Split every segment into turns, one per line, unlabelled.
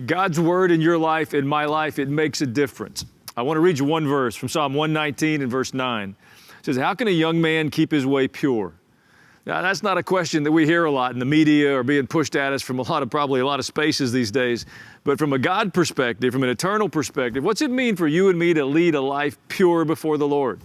God's word in your life, in my life, it makes a difference. I want to read you one verse from Psalm 119 and verse 9. It says, how can a young man keep his way pure? Now, that's not a question that we hear a lot in the media or being pushed at us from probably a lot of spaces these days. But from a God perspective, from an eternal perspective, what's it mean for you and me to lead a life pure before the Lord?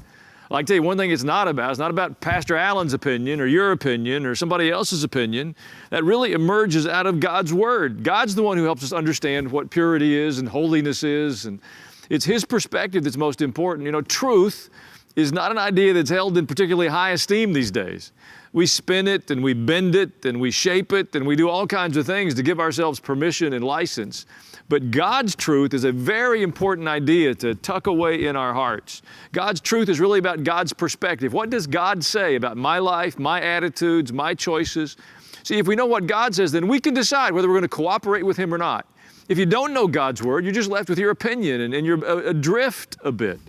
I'd like to tell you one thing it's not about Pastor Allen's opinion or your opinion or somebody else's opinion. That really emerges out of God's Word. God's the one who helps us understand what purity is and holiness is, and it's His perspective that's most important. You know, truth is not an idea that's held in particularly high esteem these days. We spin it and we bend it and we shape it and we do all kinds of things to give ourselves permission and license. But God's truth is a very important idea to tuck away in our hearts. God's truth is really about God's perspective. What does God say about my life, my attitudes, my choices? See, if we know what God says, then we can decide whether we're going to cooperate with Him or not. If you don't know God's Word, you're just left with your opinion and you're adrift a bit.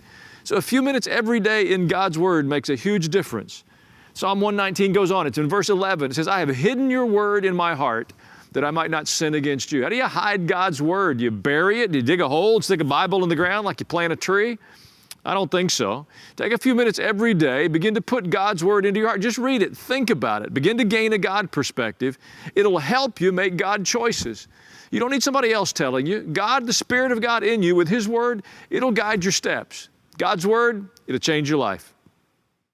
So a few minutes every day in God's Word makes a huge difference. Psalm 119 goes on. It's in verse 11. It says, I have hidden your word in my heart that I might not sin against you. How do you hide God's word? Do you bury it? Do you dig a hole and stick a Bible in the ground like you plant a tree? I don't think so. Take a few minutes every day. Begin to put God's word into your heart. Just read it. Think about it. Begin to gain a God perspective. It'll help you make God choices. You don't need somebody else telling you. God, the Spirit of God in you with His word, it'll guide your steps. God's word, it'll change your life.